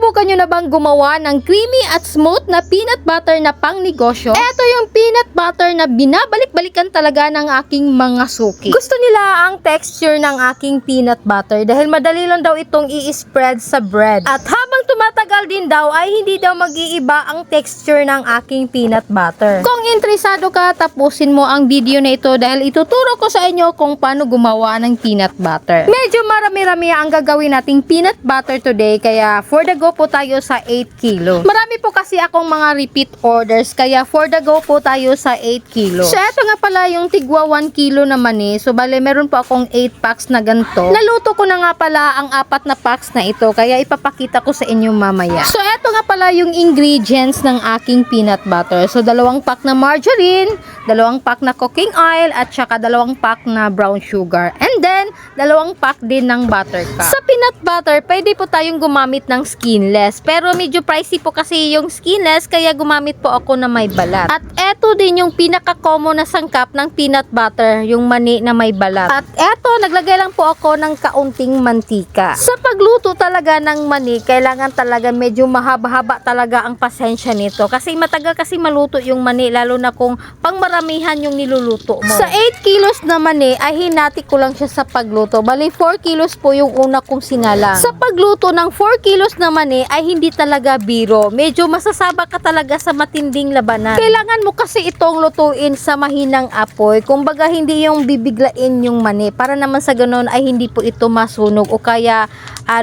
Nasubukan nyo na bang gumawa ng creamy at smooth na peanut butter na pang negosyo? Ito yung peanut butter na binabalik-balikan talaga ng aking mga suki. Gusto nila ang texture ng aking peanut butter dahil madali lang daw itong i-spread sa bread. At habang tumatagal din daw ay hindi daw mag-iiba ang texture ng aking peanut butter. Kung interesado ka, tapusin mo ang video na ito dahil ituturo ko sa inyo kung paano gumawa ng peanut butter. Medyo marami-rami ang gagawin nating peanut butter today kaya for the go po tayo sa 8 kilo. Marami po kasi akong mga repeat orders kaya for the go po tayo sa 8 kilo. So eto nga pala yung tigwa 1 kilo na mani. So bale meron po akong 8 packs na ganito. Naluto ko na nga pala ang 4 na packs na ito kaya ipapakita ko sa inyo mamaya. So eto nga pala yung ingredients ng aking peanut butter. So 2 pack na margarine, 2 pack na cooking oil at saka 2 pack na brown sugar. And then 2 pack din ng buttercup. Sa peanut butter, pwede po tayong gumamit ng skinless. Pero medyo pricey po kasi yung skinless kaya gumamit po ako na may balat. At eto din yung pinaka-common na sangkap ng peanut butter, yung mani na may balat. At eto, naglagay lang po ako ng kaunting mantika. Sa pagluto talaga ng mani, kailangan talaga medyo mahaba-haba talaga ang pasensya nito. Kasi matagal kasi maluto yung mani, lalo na kung pangmaramihan yung niluluto mo. Sa 8 kilos na mani, ay hinati ko lang siya sa pagluto. Bali, 4 kilos po yung una kong sinalang. Sa pagluto ng 4 kilos na mani, ay hindi talaga biro. Medyo masasaba ka talaga sa matinding labanan. Kailangan mo kasi itong lutuin sa mahinang apoy. Kumbaga, hindi yung bibiglain yung mani. Para naman sa ganun ay hindi po ito masunog o kaya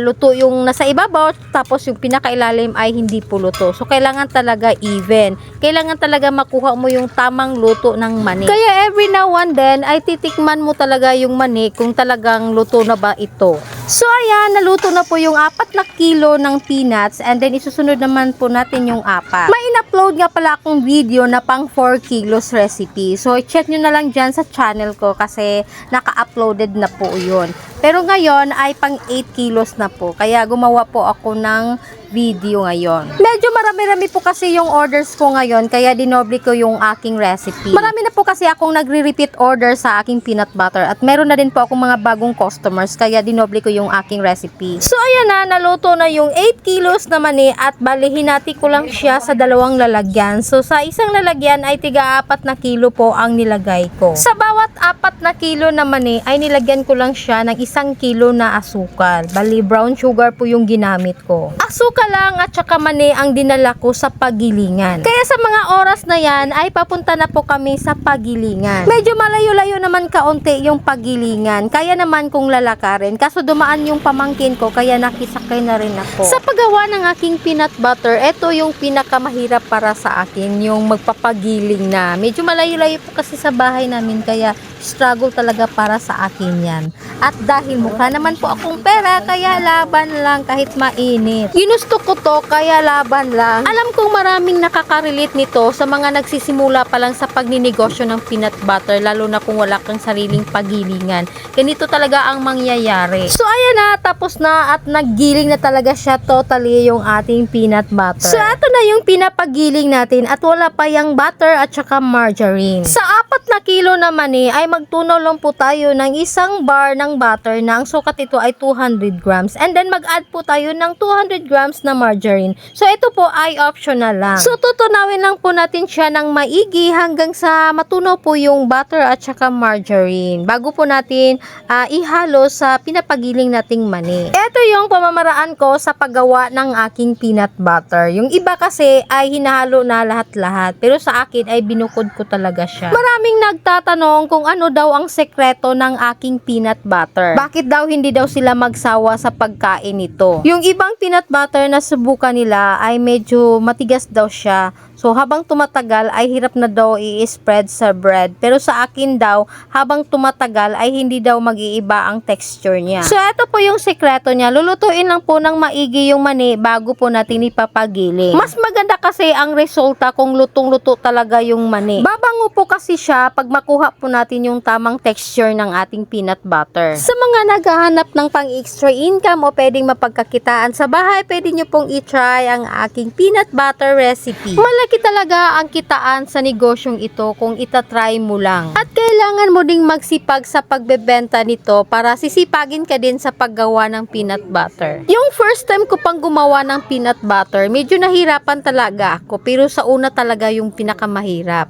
luto yung nasa ibabaw tapos yung pinakailalim ay hindi po luto. So, kailangan talaga even. Kailangan talaga makuha mo yung tamang luto ng mani. Kaya every now and then ay titikman mo talaga yung mani kung talagang luto na ba ito. So, ayan, naluto na po yung 4 na kilo ng peanuts and then isusunod naman po natin yung 4. May in-upload nga pala akong video na pang 4 kilos recipe. So, check nyo na lang dyan sa channel ko kasi naka-uploaded na po yun. Pero ngayon ay pang 8 kilos na po. Kaya gumawa po ako ng video ngayon. Medyo marami-rami po kasi yung orders ko ngayon kaya dinoble ko yung aking recipe. Marami na po kasi akong nagre-repeat order sa aking peanut butter at meron na din po akong mga bagong customers kaya dinoble ko yung aking recipe. So ayan na, naluto na yung 8 kilos na mani at balihin natin ko lang siya sa 2 lalagyan. So sa isang lalagyan ay tiga 4 na kilo po ang nilagay ko. Sa bawat 4 na kilo na mani ay nilagyan ko lang siya ng 1 kilo na asukal. Bali brown sugar po yung ginamit ko. Asukal lang at saka mani ang dinala ko sa pagilingan. Kaya sa mga oras na yan ay papunta na po kami sa pagilingan. Medyo malayo-layo naman kaunti yung pagilingan. Kaya naman kung lalakarin. Kaso dumaan yung pamangkin ko kaya nakisakay na rin ako. Sa paggawa ng aking peanut butter, ito yung pinakamahirap para sa akin. Yung magpapagiling na. Medyo malayo-layo po kasi sa bahay namin kaya struggle talaga para sa akin yan. At dahil mukha naman po akong pera, kaya laban lang kahit mainit. Ginusto ko to, kaya laban lang. Alam kong maraming nakaka-relate nito sa mga nagsisimula pa lang sa pagninegosyo ng peanut butter, lalo na kung wala kang sariling pagilingan. Ganito talaga ang mangyayari. So ayan na, tapos na at naggiling na talaga siya totally yung ating peanut butter. So ito na yung pinapagiling natin at wala pa yung butter at saka margarine. Sa 4 na kilo na mani ay magtunaw lang po tayo ng 1 bar ng butter na ang sukat ito ay 200 grams. And then mag-add po tayo ng 200 grams na margarine. So ito po ay optional lang. So tutunawin lang po natin siya ng maigi hanggang sa matunaw po yung butter at saka margarine. Bago po natin ihalo sa pinapagiling nating mani. Ito yung pamamaraan ko sa paggawa ng aking peanut butter. Yung iba kasi ay hinahalo na lahat-lahat. Pero sa akin ay binukod ko talaga siya. Maraming nagtatanong kung ano daw ang sekreto ng aking peanut butter. Bakit daw hindi daw sila magsawa sa pagkain nito? Yung ibang peanut butter na subukan nila ay medyo matigas daw siya. So, habang tumatagal ay hirap na daw i-spread sa bread. Pero sa akin daw, habang tumatagal ay hindi daw mag-iiba ang texture niya. So, ito po yung sekreto niya. Lulutuin lang po ng maigi yung mani bago po natin ipapagiling. Mas maganda kasi ang resulta kung lutong-luto talaga yung mani. Babango po kasi siya pag makuha po natin yung tamang texture ng ating peanut butter. Sa mga naghahanap ng pang-extra income o pwedeng mapagkakitaan sa bahay, pwede nyo pong i-try ang aking peanut butter recipe. Malaki talaga ang kitaan sa negosyong ito kung itatry mo lang. At kailangan mo ding magsipag sa pagbebenta nito para sisipagin ka din sa paggawa ng peanut butter. Yung first time ko pang gumawa ng peanut butter, medyo nahirapan talaga ako, pero sa una talaga yung pinakamahirap.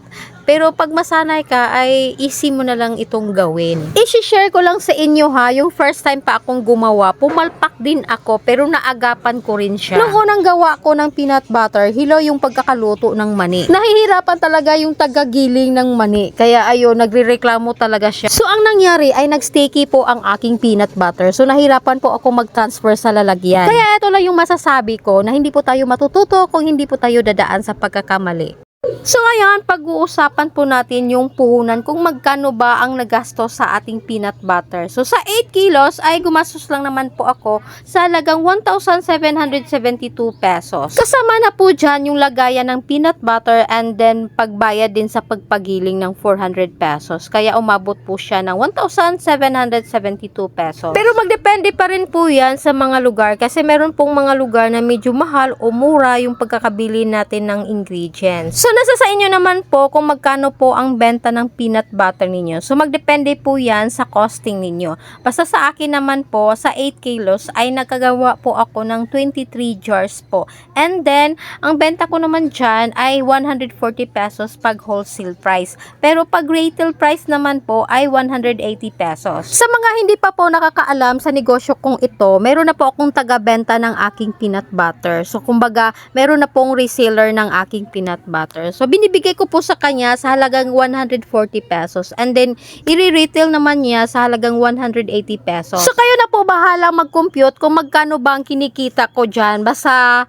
Pero pag masanay ka, ay easy mo na lang itong gawin. I-share ko lang sa inyo ha, yung first time pa akong gumawa, pumalpak din ako pero naagapan ko rin siya. Nung unang gawa ko ng peanut butter, hilo yung pagkakaluto ng mani. Nahihirapan talaga yung tagagiling ng mani, kaya ayun, nagrereklamo talaga siya. So ang nangyari ay nagsticky po ang aking peanut butter. So nahirapan po ako mag-transfer sa lalagyan. Kaya ito lang yung masasabi ko na hindi po tayo matututo kung hindi po tayo dadaan sa pagkakamali. So ngayon, pag-uusapan po natin yung puhunan kung magkano ba ang nagastos sa ating peanut butter. So sa 8 kilos ay gumastos lang naman po ako sa halagang 1,772 pesos. Kasama na po dyan yung lagayan ng peanut butter and then pagbayad din sa pagpagiling ng 400 pesos. Kaya umabot po siya ng 1,772 pesos. Pero magdepende pa rin po yan sa mga lugar kasi meron pong mga lugar na medyo mahal o mura yung pagkakabili natin ng ingredients. So nasa sa inyo naman po kung magkano po ang benta ng peanut butter ninyo. So magdepende po yan sa costing ninyo. Basta sa akin naman po, sa 8 kilos ay nakagawa po ako ng 23 jars po. And then, ang benta ko naman dyan ay 140 pesos pag wholesale price. Pero pag retail price naman po ay 180 pesos. Sa mga hindi pa po nakakaalam sa negosyo kong ito, meron na po akong taga-benta ng aking peanut butter. So kumbaga, meron na pong reseller ng aking peanut butter. So, binibigay ko po sa kanya sa halagang 140 pesos. And then, i-retail naman niya sa halagang 180 pesos. So, kayo na po bahala mag-compute kung magkano ba ang kinikita ko dyan. Basta,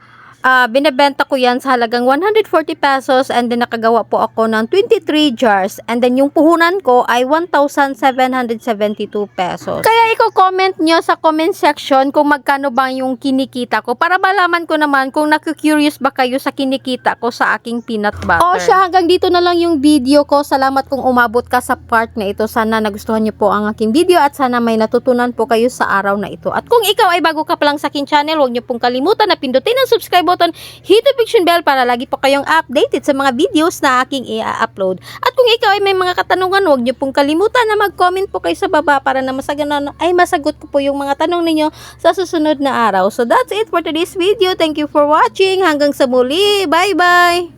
binebenta ko yan sa halagang 140 pesos and then nakagawa po ako ng 23 jars and then yung puhunan ko ay 1,772 pesos. Kaya i-comment nyo sa comment section kung magkano ba yung kinikita ko para malaman ko naman kung naku-curious ba kayo sa kinikita ko sa aking peanut butter. O siya, hanggang dito na lang yung video ko. Salamat kung umabot ka sa part na ito. Sana nagustuhan nyo po ang aking video at sana may natutunan po kayo sa araw na ito. At kung ikaw ay bago ka pa lang sa aking channel, huwag nyo pong kalimutan na pindutin ang subscribe button, hit the notification bell para lagi po kayong updated sa mga videos na aking i-upload. At kung ikaw ay may mga katanungan, huwag niyo pong kalimutan na mag-comment po kayo sa baba para na ay masagot ko po yung mga tanong ninyo sa susunod na araw. So that's it for today's video. Thank you for watching. Hanggang sa muli. Bye-bye!